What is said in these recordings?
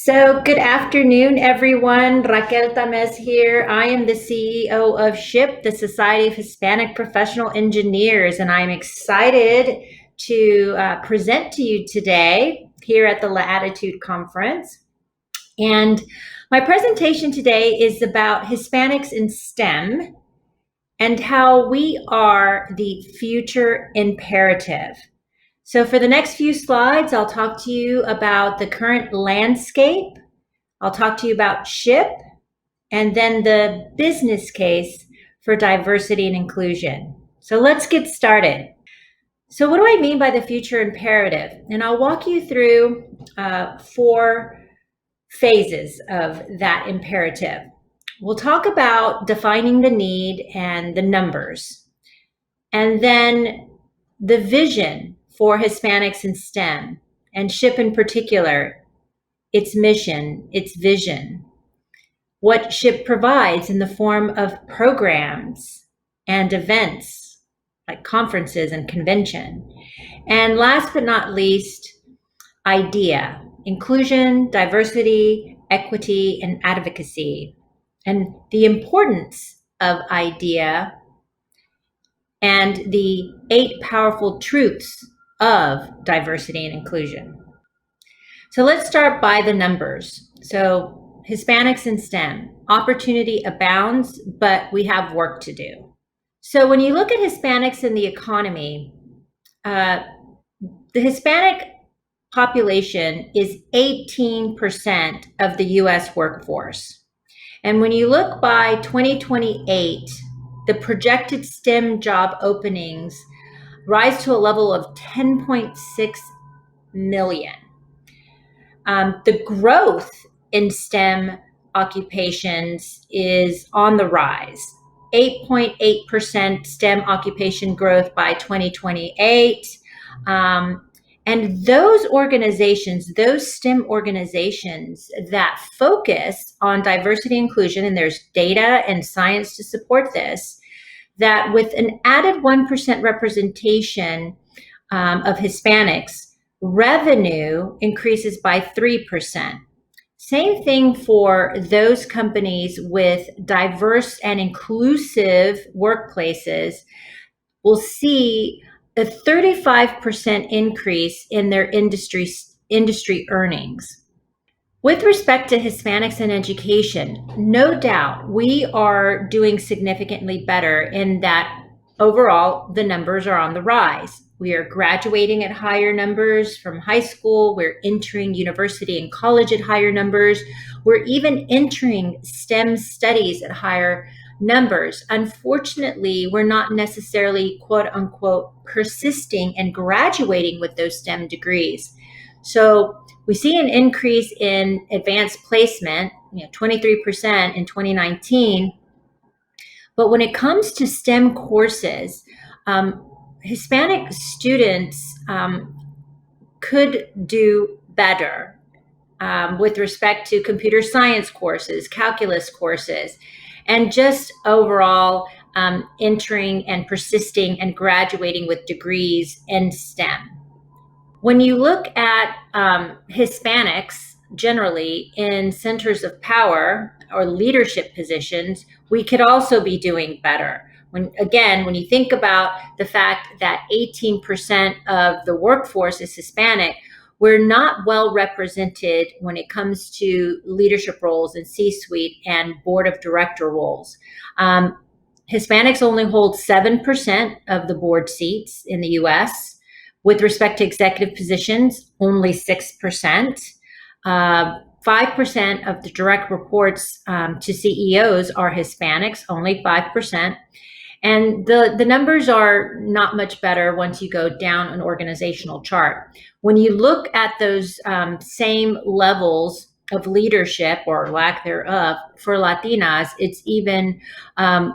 So, good afternoon, everyone. Raquel Tamez here. I am the CEO of SHPE, the Society of Hispanic Professional Engineers, and I'm excited to present to you today here at the Latitude Conference. And my presentation today is about Hispanics in STEM and how we are the future imperative. So for the next few slides, I'll talk to you about the current landscape. I'll talk to you about SHPE and then the business case for diversity and inclusion. So let's get started. So what do I mean by the future imperative? And I'll walk you through 4 phases of that imperative. We'll talk about defining the need and the numbers, and then the vision for Hispanics in STEM, and SHPE in particular, its mission, its vision, what SHPE provides in the form of programs and events like conferences and convention. And last but not least, IDEA, inclusion, diversity, equity, and advocacy, and the importance of IDEA and the 8 powerful truths of diversity and inclusion. So let's start by the numbers. So Hispanics in STEM, opportunity abounds, but we have work to do. So when you look at Hispanics in the economy, the Hispanic population is 18% of the US workforce. And when you look by 2028, the projected STEM job openings rise to a level of 10.6 million. The growth in STEM occupations is on the rise. 8.8% STEM occupation growth by 2028. And those organizations, those STEM organizations that focus on diversity and inclusion, and there's data and science to support this, that with an added 1% representation of Hispanics, revenue increases by 3%. Same thing for those companies with diverse and inclusive workplaces will see a 35% increase in their industry earnings. With respect to Hispanics in education, no doubt we are doing significantly better in that overall the numbers are on the rise. We are graduating at higher numbers from high school. We're entering university and college at higher numbers. We're even entering STEM studies at higher numbers. Unfortunately, we're not necessarily, quote unquote, persisting and graduating with those STEM degrees. So we see an increase in advanced placement, 23% in 2019. But when it comes to STEM courses, Hispanic students could do better with respect to computer science courses, calculus courses, and just overall entering and persisting and graduating with degrees in STEM. When you look at Hispanics generally in centers of power or leadership positions, we could also be doing better. When you think about the fact that 18% of the workforce is Hispanic, we're not well represented when it comes to leadership roles in C-suite and board of director roles. Hispanics only hold 7% of the board seats in the US. With respect to executive positions, only 6%. 5% of the direct reports to CEOs are Hispanics, only 5%. And the numbers are not much better once you go down an organizational chart. When you look at those same levels of leadership or lack thereof for Latinas, it's even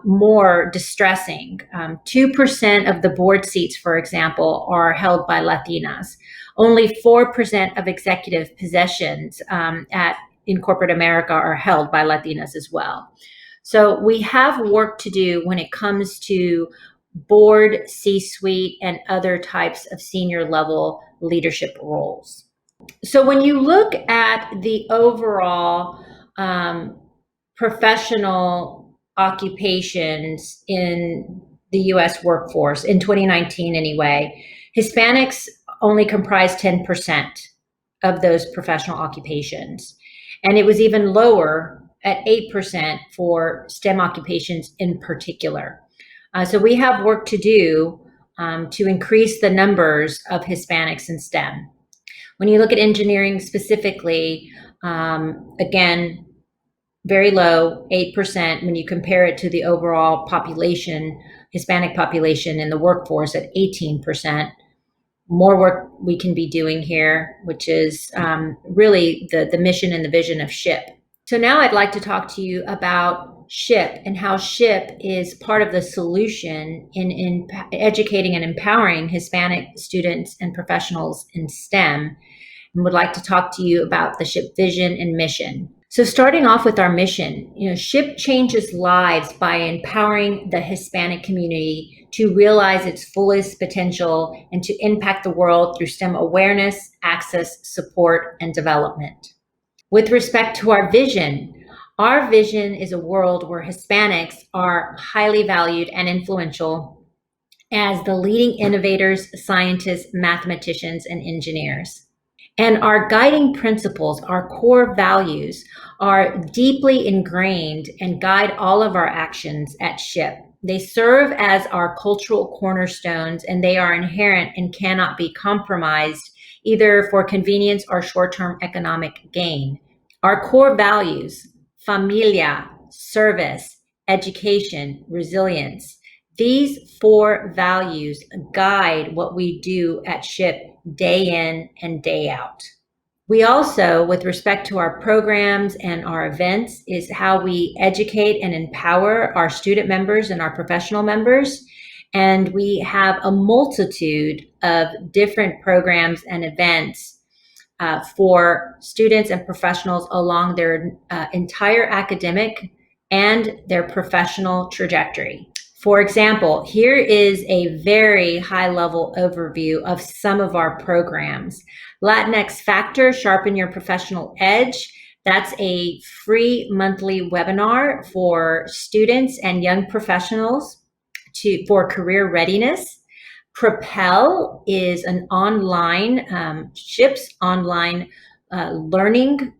more distressing. 2% of the board seats, for example, are held by Latinas. Only 4% of executive positions in corporate America are held by Latinas as well. So we have work to do when it comes to board, C-suite, and other types of senior level leadership roles. So when you look at the overall professional occupations in the US workforce in 2019 anyway, Hispanics only comprise 10% of those professional occupations. And it was even lower at 8% for STEM occupations in particular. So we have work to do to increase the numbers of Hispanics in STEM. When you look at engineering specifically, again, very low, 8%, when you compare it to the overall population, Hispanic population in the workforce at 18%. More work we can be doing here, which is really the mission and the vision of SHPE. So now I'd like to talk to you about SHPE and how SHPE is part of the solution in educating and empowering Hispanic students and professionals in STEM, and would like to talk to you about the SHPE vision and mission. So starting off with our mission, SHPE changes lives by empowering the Hispanic community to realize its fullest potential and to impact the world through STEM awareness, access, support, and development. With respect to our vision is a world where Hispanics are highly valued and influential as the leading innovators, scientists, mathematicians, and engineers. And our guiding principles, our core values, are deeply ingrained and guide all of our actions at SHPE. They serve as our cultural cornerstones, and they are inherent and cannot be compromised either for convenience or short-term economic gain. Our core values, familia, service, education, resilience, these 4 values guide what we do at SHPE day in and day out. We also, with respect to our programs and our events, is how we educate and empower our student members and our professional members. And we have a multitude of different programs and events for students and professionals along their entire academic and their professional trajectory. For example, here is a very high-level overview of some of our programs. Latinx Factor, Sharpen Your Professional Edge. That's a free monthly webinar for students and young professionals for career readiness. Propel is an online, SHPE's online learning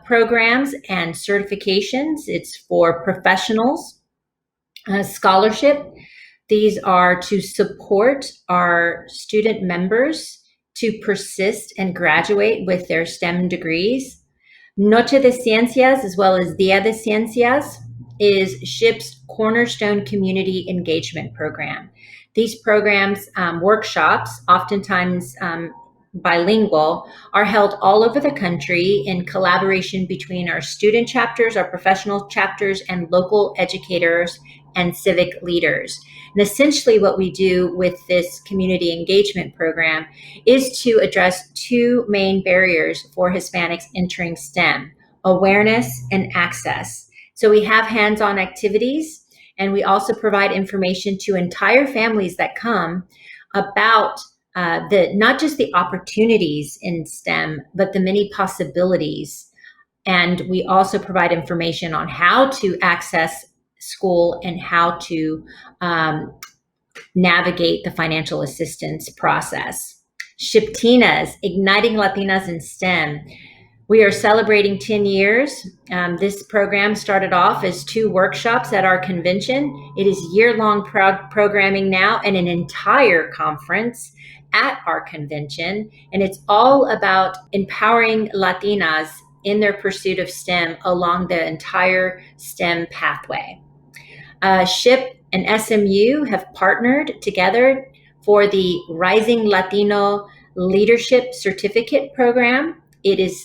programs and certifications. It's for professionals. Scholarship. These are to support our student members to persist and graduate with their STEM degrees. Noche de Ciencias, as well as Dia de Ciencias, is SHPE's cornerstone community engagement program. These programs, workshops, oftentimes bilingual, are held all over the country in collaboration between our student chapters, our professional chapters, and local educators and civic leaders. And essentially what we do with this community engagement program is to address 2 main barriers for Hispanics entering STEM: awareness and access. So we have hands-on activities, and we also provide information to entire families that come about not just the opportunities in STEM, but the many possibilities. And we also provide information on how to access school and how to navigate the financial assistance process. SHPTINAs, Igniting Latinas in STEM. We are celebrating 10 years. This program started off as 2 workshops at our convention. It is year-long programming now and an entire conference at our convention. And it's all about empowering Latinas in their pursuit of STEM along the entire STEM pathway. SHPE and SMU have partnered together for the Rising Latino Leadership Certificate Program. It is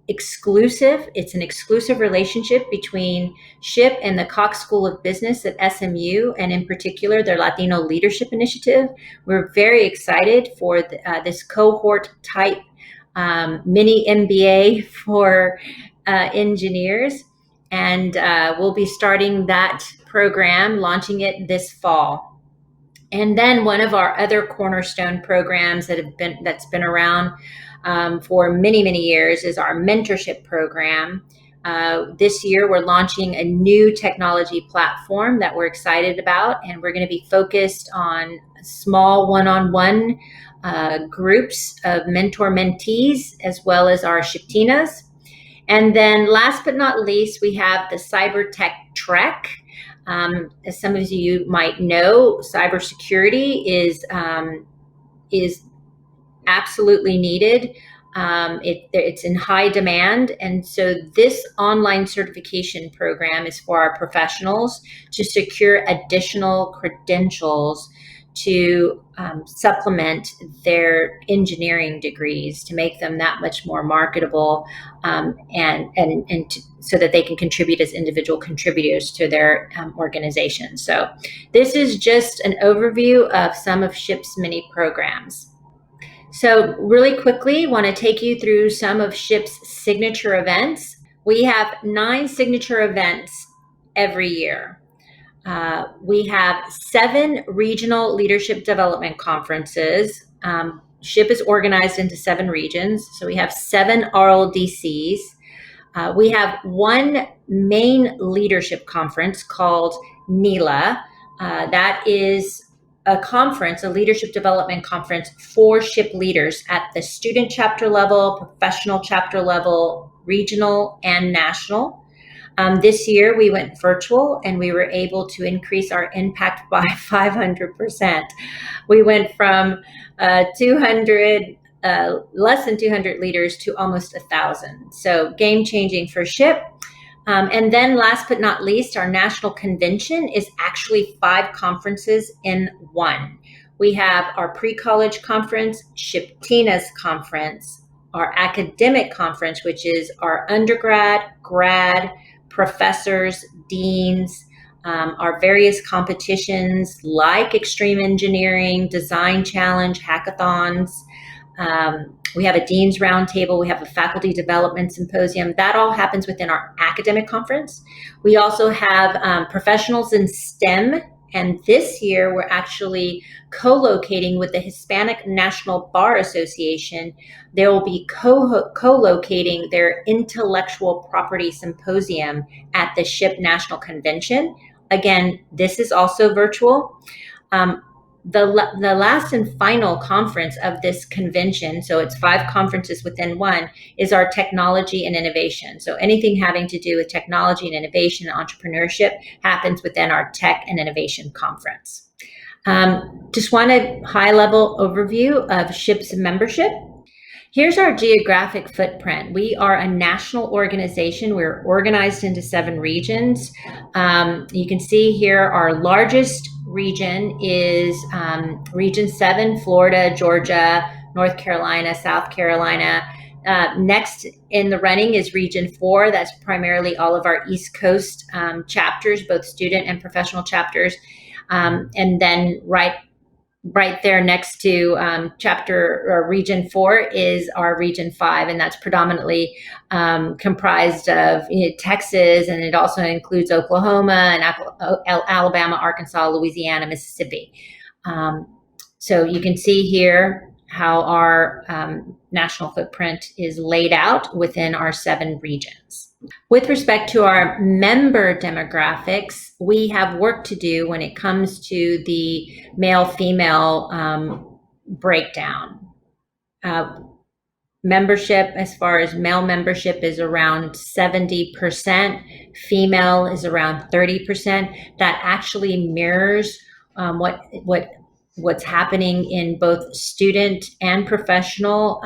exclusive. It's an exclusive relationship between SHPE and the Cox School of Business at SMU, and in particular, their Latino Leadership Initiative. We're very excited for this cohort type mini MBA for engineers. And we'll be starting that program, launching it this fall. And then one of our other cornerstone programs that's been around for many, many years is our mentorship program. This year, we're launching a new technology platform that we're excited about, and we're going to be focused on small one-on-one groups of mentor-mentees, as well as our SHPTinas. And then last but not least, we have the Cyber Tech Trek. As some of you might know, cybersecurity is absolutely needed. It's in high demand. And so this online certification program is for our professionals to secure additional credentials to supplement their engineering degrees, to make them that much more marketable, so that they can contribute as individual contributors to their organization. So this is just an overview of some of SHPE's many programs. So really quickly, want to take you through some of SHPE's signature events. We have 9 signature events every year. We have 7 regional leadership development conferences. SHPE is organized into 7 regions, so we have 7 RLDCs. We have 1 main leadership conference called NELA. That is a conference, a leadership development conference for SHPE leaders at the student chapter level, professional chapter level, regional, and national. This year we went virtual, and we were able to increase our impact by 500%. We went from 200, less than 200 leaders to almost 1,000. So game changing for SHPE. And then last but not least, our national convention is actually 5 conferences in one. We have our pre-college conference, SHPTinas conference, our academic conference, which is our undergrad, grad, professors, deans, our various competitions like extreme engineering, design challenge, hackathons. We have a Dean's Roundtable. We have a Faculty Development Symposium. That all happens within our academic conference. We also have professionals in STEM. And this year, we're actually co-locating with the Hispanic National Bar Association. They will be co-locating their Intellectual Property Symposium at the SHPE National Convention. Again, this is also virtual. The last and final conference of this convention, so it's 5 conferences within one, is our technology and innovation. So anything having to do with technology and innovation and entrepreneurship happens within our tech and innovation conference. Just want a high-level overview of SHPE's membership. Here's our geographic footprint. We are a national organization. We're organized into 7 regions. You can see here our largest region is Region 7, Florida, Georgia, North Carolina, South Carolina. Next in the running is Region 4. That's primarily all of our East Coast chapters, both student and professional chapters. And then right there next to chapter or Region 4 is our Region 5, and that's predominantly comprised of Texas, and it also includes Oklahoma and Alabama, Arkansas, Louisiana, Mississippi. So you can see here how our national footprint is laid out within our 7 regions. With respect to our member demographics, we have work to do when it comes to the male-female breakdown. Membership, as far as male membership, is around 70%. Female is around 30%. That actually mirrors what's happening in both student and professional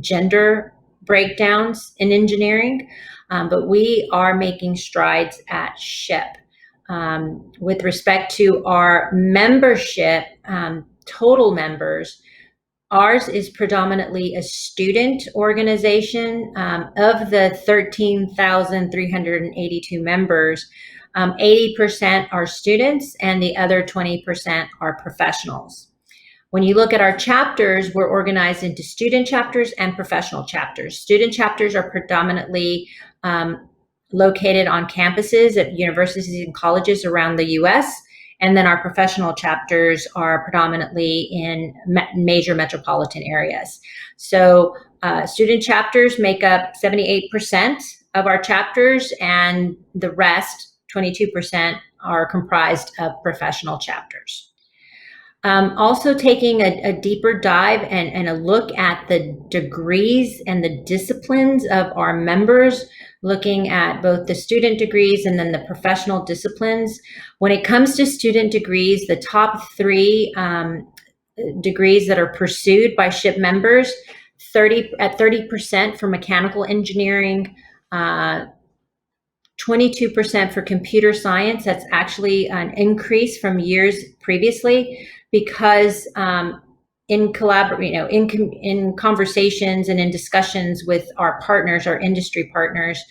gender breakdowns in engineering. But we are making strides at SHPE. With respect to our membership, total members, ours is predominantly a student organization. Of the 13,382 members, 80% are students, and the other 20% are professionals. When you look at our chapters, we're organized into student chapters and professional chapters. Student chapters are predominantly located on campuses at universities and colleges around the U.S., And then our professional chapters are predominantly in major metropolitan areas. So student chapters make up 78% of our chapters, and the rest, 22%, are comprised of professional chapters. Also taking a deeper dive and a look at the degrees and the disciplines of our members, looking at both the student degrees and then the professional disciplines. When it comes to student degrees, the top three degrees that are pursued by SHPE members, 30% for mechanical engineering, 22% for computer science. That's actually an increase from years previously, because in conversations and in discussions with our partners, our industry partners,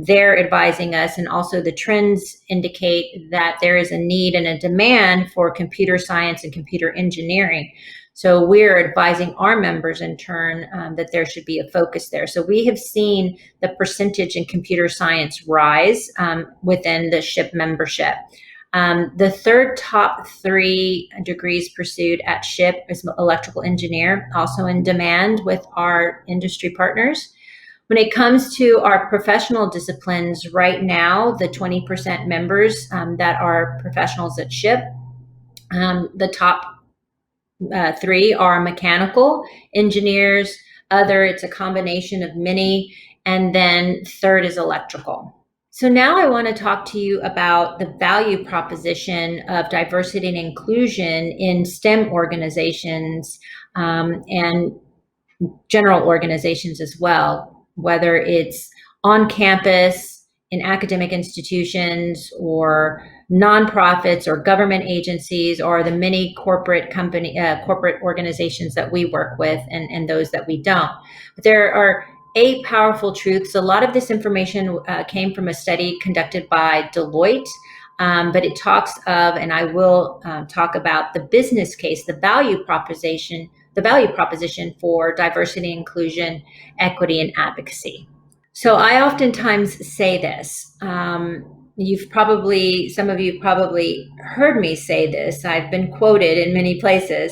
they're advising us, and also the trends indicate that there is a need and a demand for computer science and computer engineering. So we're advising our members in turn that there should be a focus there. So we have seen the percentage in computer science rise within the SHPE membership. The third top three degrees pursued at SHPE is electrical engineer, also in demand with our industry partners. When it comes to our professional disciplines, right now, the 20% members that are professionals at SHPE, the top three are mechanical engineers, it's a combination of many, and then third is electrical. So now I want to talk to you about the value proposition of diversity and inclusion in STEM organizations and general organizations as well, whether it's on campus, in academic institutions, or nonprofits, or government agencies, or the many corporate organizations that we work with, and those that we don't. But there are 8 powerful truths. A lot of this information came from a study conducted by Deloitte, but it talks of, and I will talk about the business case, the value proposition for diversity, inclusion, equity, and advocacy. So I oftentimes say this. Some of you probably heard me say this. I've been quoted in many places.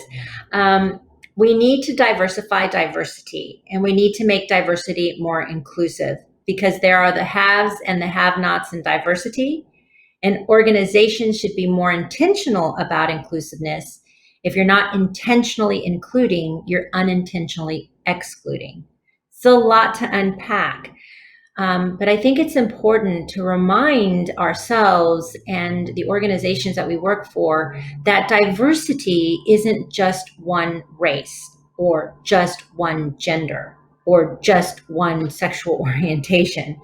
We need to diversify diversity, and we need to make diversity more inclusive, because there are the haves and the have-nots in diversity, and organizations should be more intentional about inclusiveness. If you're not intentionally including, you're unintentionally excluding. It's a lot to unpack. But I think it's important to remind ourselves and the organizations that we work for that diversity isn't just one race, or just one gender, or just one sexual orientation,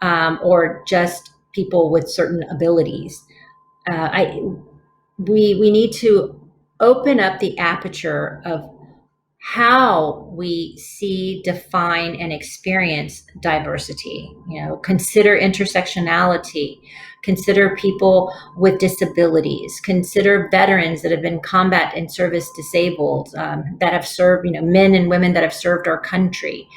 or just people with certain abilities. We need to open up the aperture of how we see, define, and experience diversity. Consider intersectionality, consider people with disabilities, consider veterans that have been combat and service disabled, that have served, men and women that have served our country.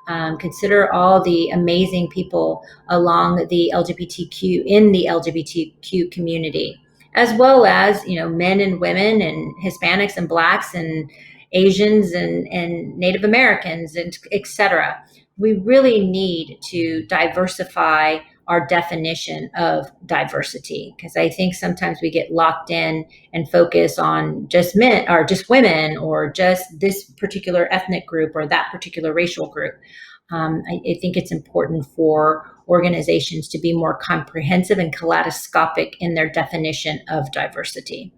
Consider all the amazing people along the LGBTQ community, as well as, men and women and Hispanics and Blacks and Asians and Native Americans, and et cetera. We really need to diversify our definition of diversity, because I think sometimes we get locked in and focus on just men, or just women, or just this particular ethnic group, or that particular racial group. I think it's important for organizations to be more comprehensive and kaleidoscopic in their definition of diversity.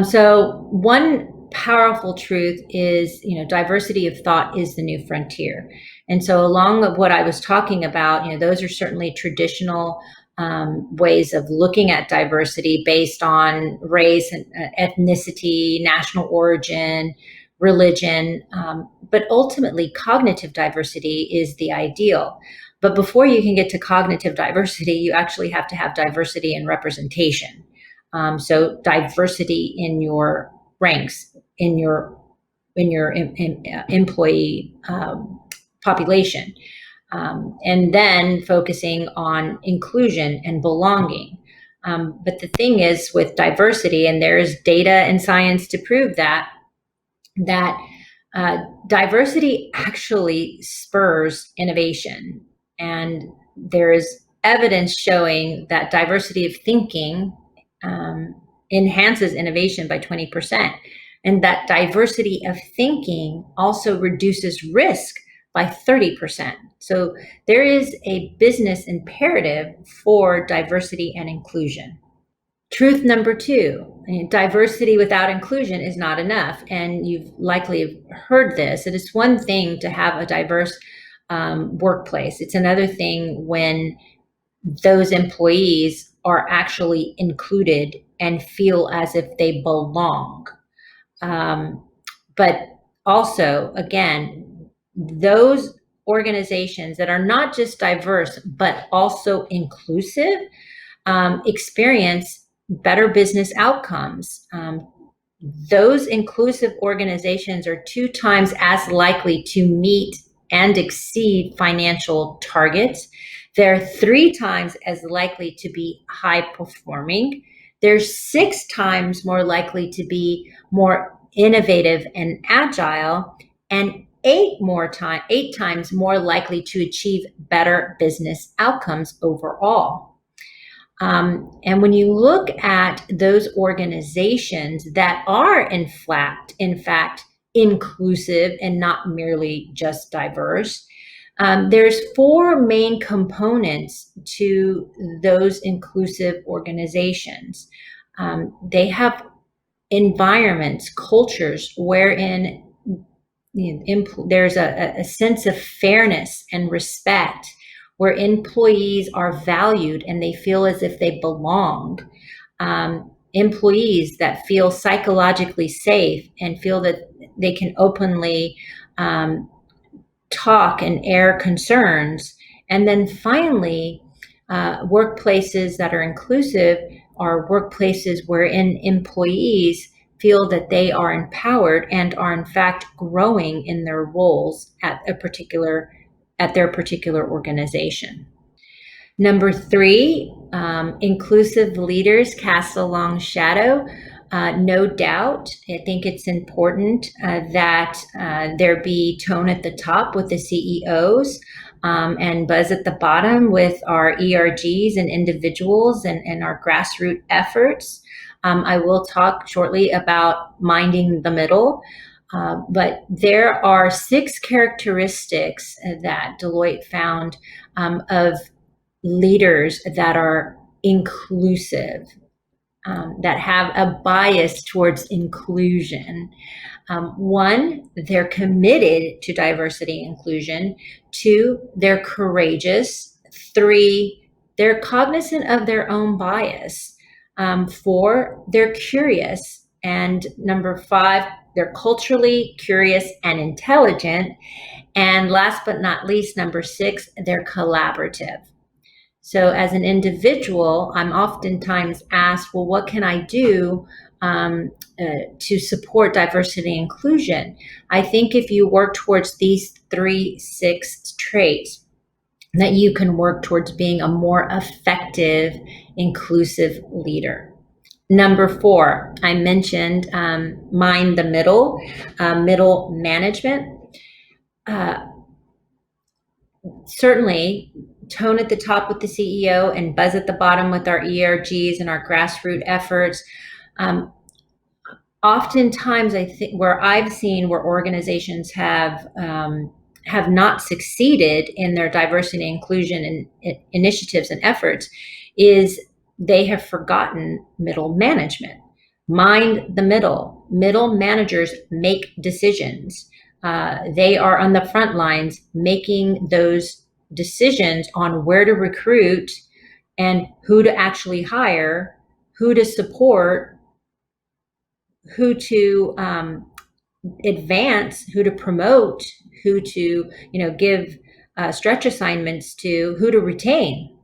So one powerful truth is, diversity of thought is the new frontier. And so along with what I was talking about, those are certainly traditional ways of looking at diversity based on race and ethnicity, national origin, religion, but ultimately cognitive diversity is the ideal. But before you can get to cognitive diversity, you actually have to have diversity in representation. So diversity in your ranks, in your employee population, and then focusing on inclusion and belonging. But the thing is with diversity, and there's data and science to prove that diversity actually spurs innovation. And there is evidence showing that diversity of thinking enhances innovation by 20%. And that diversity of thinking also reduces risk by 30%. So there is a business imperative for diversity and inclusion. Truth number two, diversity without inclusion is not enough. And you've likely heard this. It is one thing to have a diverse workplace. It's another thing when those employees are actually included and feel as if they belong. But also, again, those organizations that are not just diverse, but also inclusive, experience better business outcomes. Those inclusive organizations are 2 times as likely to meet and exceed financial targets. They're 3 times as likely to be high performing. They're 6 times more likely to be more innovative and agile, and 8 times more likely to achieve better business outcomes overall. And when you look at those organizations that are in fact inclusive and not merely just diverse, there's 4 main components to those inclusive organizations. They have environments, cultures wherein there's a sense of fairness and respect, where employees are valued and they feel as if they belong. Employees that feel psychologically safe and feel that they can openly talk and air concerns. And then finally, workplaces that are inclusive are workplaces wherein employees feel that they are empowered and are in fact growing in their roles at their particular organization. Number 3, inclusive leaders cast a long shadow. No doubt, I think it's important that there be tone at the top with the CEOs and buzz at the bottom with our ERGs and individuals and our grassroots efforts. I will talk shortly about minding the middle. But there are 6 characteristics that Deloitte found of leaders that are inclusive, that have a bias towards inclusion. 1, they're committed to diversity and inclusion. 2, they're courageous. 3, they're cognizant of their own bias. 4, they're curious. And number 5, they're culturally curious and intelligent. And last but not least, number 6, they're collaborative. So as an individual, I'm oftentimes asked, well, what can I do to support diversity and inclusion? I think if you work towards these 6 traits, that you can work towards being a more effective, inclusive leader. Number 4, I mentioned mind the middle, middle management. Certainly, tone at the top with the CEO and buzz at the bottom with our ERGs and our grassroots efforts. Oftentimes, I think where I've seen where organizations have not succeeded in their diversity and inclusion initiatives and efforts is they have forgotten middle management. Mind the middle. Middle managers make decisions. They are on the front lines making those decisions on where to recruit and who to actually hire, who to support, who to advance, who to promote, who to give stretch assignments to, who to retain.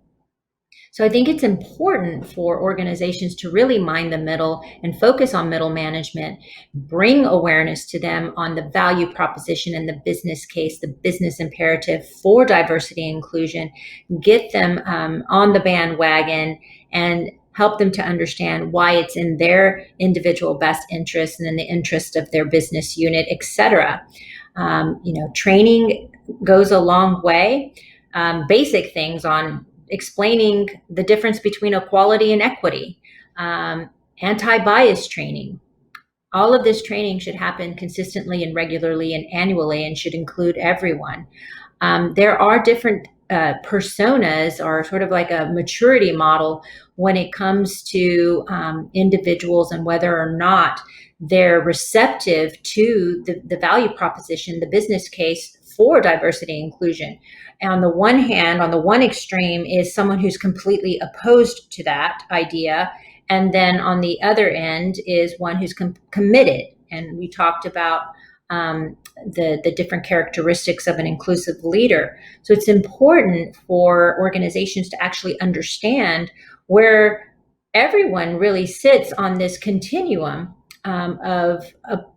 So I think it's important for organizations to really mind the middle and focus on middle management, bring awareness to them on the value proposition and the business case, the business imperative for diversity and inclusion, get them on the bandwagon, and help them to understand why it's in their individual best interest and in the interest of their business unit, etc. Training goes a long way. Basic things on explaining the difference between equality and equity, anti-bias training. All of this training should happen consistently and regularly and annually and should include everyone. There are different personas, or sort of like a maturity model when it comes to individuals and whether or not they're receptive to the value proposition, the business case for diversity and inclusion. And on the one hand, on the one extreme is someone who's completely opposed to that idea. And then on the other end is one who's committed. And we talked about the different characteristics of an inclusive leader. So it's important for organizations to actually understand where everyone really sits on this continuum of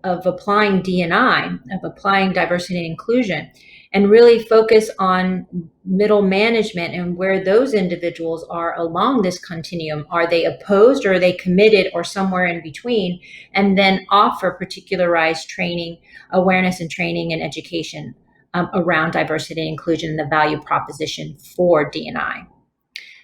applying D&I, of applying diversity and inclusion, and really focus on middle management and where those individuals are along this continuum. Are they opposed, or are they committed, or somewhere in between? And then offer particularized training, awareness and training and education around diversity and inclusion and the value proposition for D&I.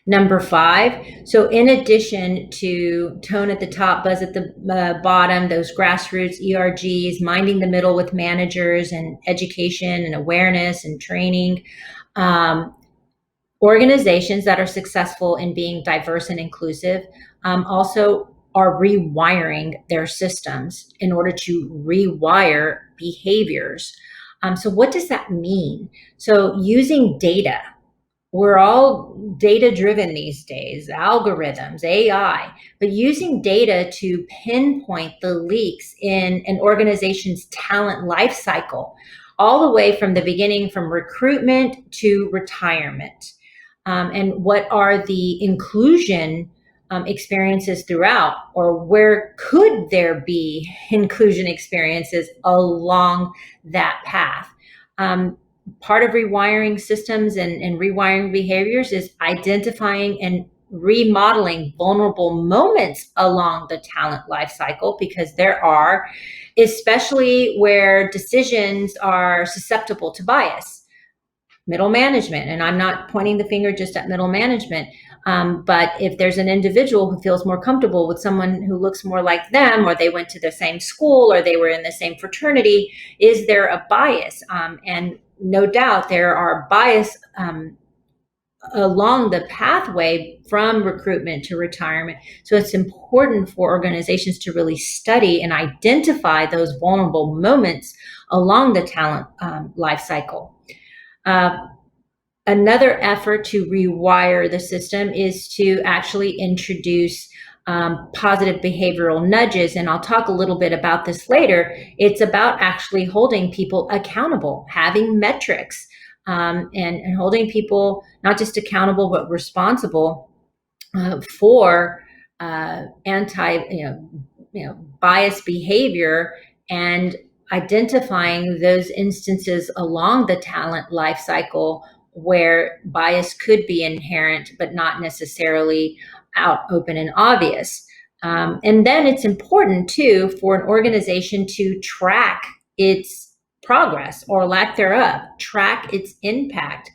Number 5, so in addition to tone at the top, buzz at the bottom, those grassroots ERGs, minding the middle with managers and education and awareness and training, organizations that are successful in being diverse and inclusive also are rewiring their systems in order to rewire behaviors. So what does that mean? So using data. We're all data-driven these days, algorithms, AI, but using data to pinpoint the leaks in an organization's talent life cycle, all the way from the beginning, from recruitment to retirement. And what are the inclusion experiences throughout, or where could there be inclusion experiences along that path? Part of rewiring systems and rewiring behaviors is identifying and remodeling vulnerable moments along the talent life cycle, because there are, especially where decisions are susceptible to bias. Middle management, and I'm not pointing the finger just at middle management, but if there's an individual who feels more comfortable with someone who looks more like them, or they went to the same school, or they were in the same fraternity, is there a bias? And no doubt there are bias along the pathway from recruitment to retirement. So it's important for organizations to really study and identify those vulnerable moments along the talent life cycle. Another effort to rewire the system is to actually introduce positive behavioral nudges. And I'll talk a little bit about this later. It's about actually holding people accountable, having metrics, and holding people not just accountable, but responsible for bias behavior, and identifying those instances along the talent life cycle where bias could be inherent, but not necessarily out, open, and obvious. And then it's important too for an organization to track its progress or lack thereof, track its impact.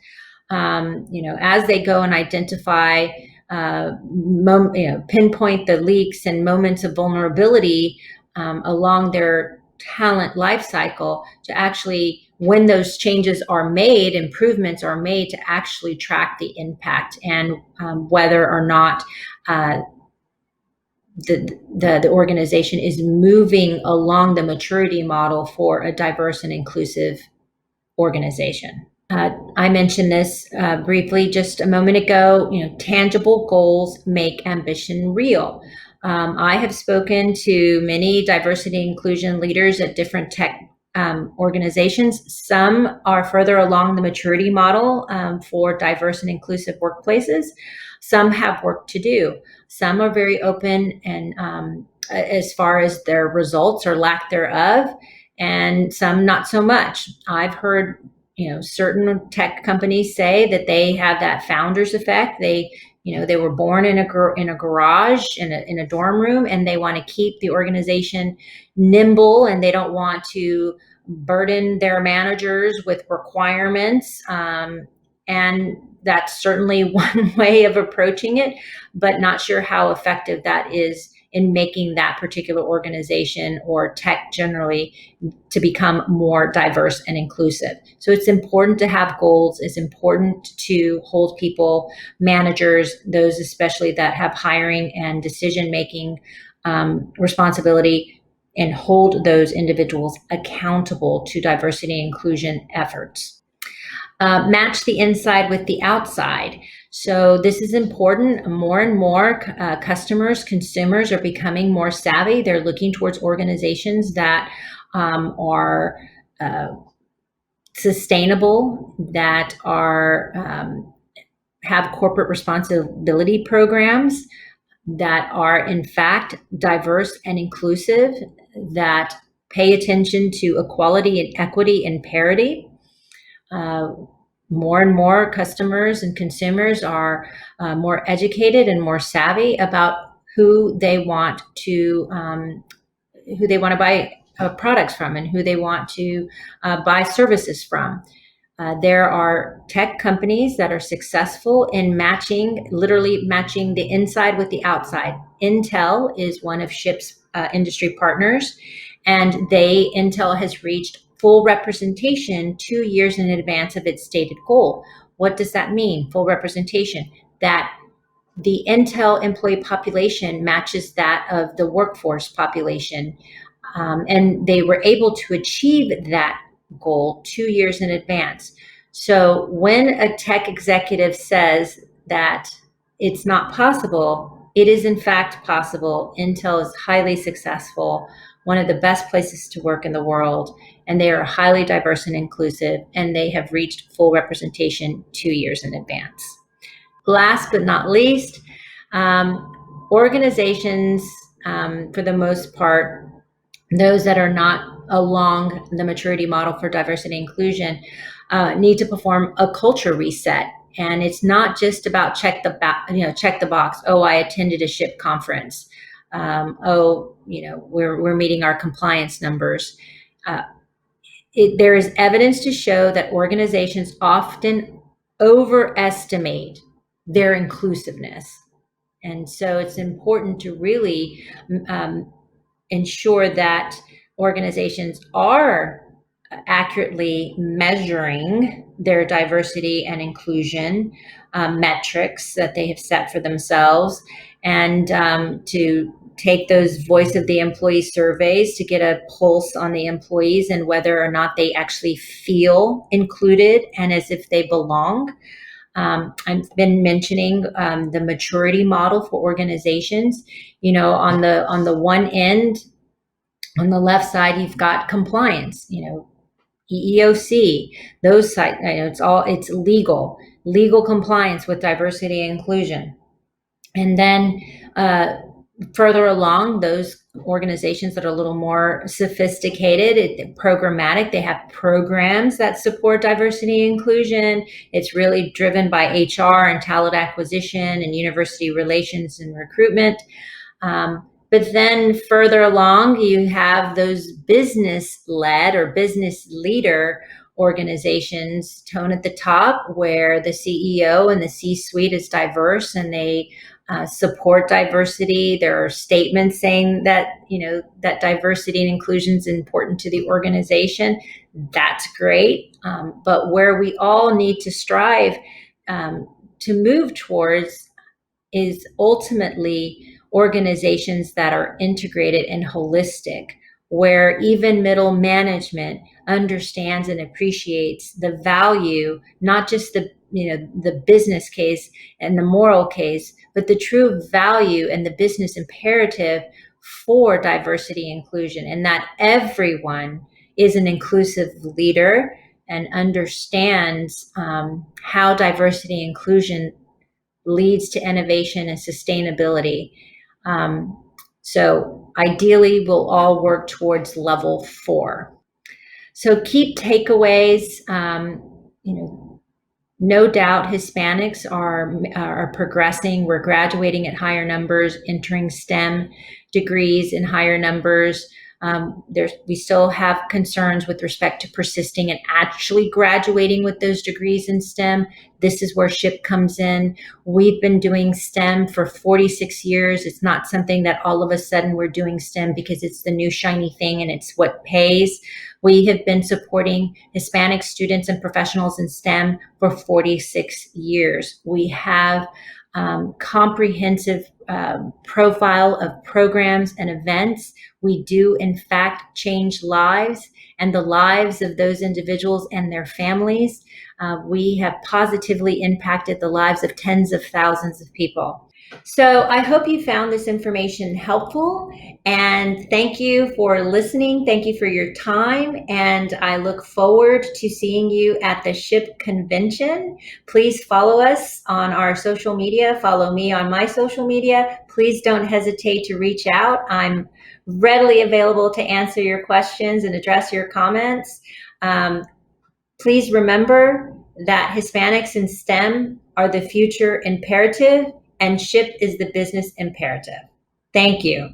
As they go and identify, pinpoint the leaks and moments of vulnerability along their talent life cycle, to actually, when those changes are made, improvements are made, to actually track the impact and whether or not the organization is moving along the maturity model for a diverse and inclusive organization. I mentioned this briefly just a moment ago. Tangible goals make ambition real. I have spoken to many diversity and inclusion leaders at different tech organizations. Some are further along the maturity model for diverse and inclusive workplaces. Some have work to do. Some are very open and as far as their results or lack thereof, and some not so much. I've heard certain tech companies say that they have that founder's effect. They They were born in a garage, in a dorm room, and they want to keep the organization nimble, and they don't want to burden their managers with requirements. And that's certainly one way of approaching it, but not sure how effective that is in making that particular organization or tech generally to become more diverse and inclusive. So it's important to have goals. It's important to hold people, managers, those especially that have hiring and decision-making responsibility, and hold those individuals accountable to diversity and inclusion efforts. Match the inside with the outside. So this is important. More and more customers, consumers are becoming more savvy. They're looking towards organizations that are sustainable, that are have corporate responsibility programs, that are in fact diverse and inclusive, that pay attention to equality and equity and parity. More and more customers and consumers are more educated and more savvy about who they want to buy products from, and who they want to buy services from. There are tech companies that are successful in literally matching the inside with the outside. Intel is one of SHPE's industry partners, and Intel has reached full representation 2 years in advance of its stated goal. What does that mean, full representation? That the Intel employee population matches that of the workforce population. And they were able to achieve that goal 2 years in advance. So when a tech executive says that it's not possible, it is in fact possible. Intel is highly successful, one of the best places to work in the world, and they are highly diverse and inclusive, and they have reached full representation 2 years in advance. Last but not least, organizations, for the most part, those that are not along the maturity model for diversity and inclusion, need to perform a culture reset. And it's not just about check the box. Oh, I attended a SHPE conference. We're meeting our compliance numbers. There is evidence to show that organizations often overestimate their inclusiveness. And so it's important to really ensure that organizations are accurately measuring their diversity and inclusion metrics that they have set for themselves, and to take those voice of the employee surveys to get a pulse on the employees and whether or not they actually feel included and as if they belong. I've been mentioning the maturity model for organizations. On the one end, on the left side, you've got compliance. EEOC, those sites. It's legal compliance with diversity and inclusion. And then further along, those organizations that are a little more sophisticated, programmatic, they have programs that support diversity and inclusion. It's really driven by HR and talent acquisition and university relations and recruitment. But then further along, you have those business-led or business leader organizations, tone at the top, where the CEO and the C-suite is diverse and they support diversity. There are statements saying that, that diversity and inclusion is important to the organization. That's great. But where we all need to strive to move towards is ultimately organizations that are integrated and holistic, where even middle management understands and appreciates the value, not just the business case and the moral case, but the true value and the business imperative for diversity and inclusion, and that everyone is an inclusive leader and understands how diversity and inclusion leads to innovation and sustainability. So ideally, we'll all work towards level 4. So key takeaways, No doubt Hispanics are progressing. We're graduating at higher numbers, entering STEM degrees in higher numbers. We still have concerns with respect to persisting and actually graduating with those degrees in STEM. This is where SHPE comes in. We've been doing STEM for 46 years. It's not something that all of a sudden we're doing STEM because it's the new shiny thing and it's what pays. We have been supporting Hispanic students and professionals in STEM for 46 years. We have comprehensive profile of programs and events. We do, in fact, change lives and the lives of those individuals and their families. We have positively impacted the lives of tens of thousands of people. So I hope you found this information helpful, and thank you for listening. Thank you for your time, and I look forward to seeing you at the SHPE convention. Please follow us on our social media. Follow me on my social media. Please don't hesitate to reach out. I'm readily available to answer your questions and address your comments. Please remember that Hispanics in STEM are the future imperative, and SHPE is the business imperative. Thank you.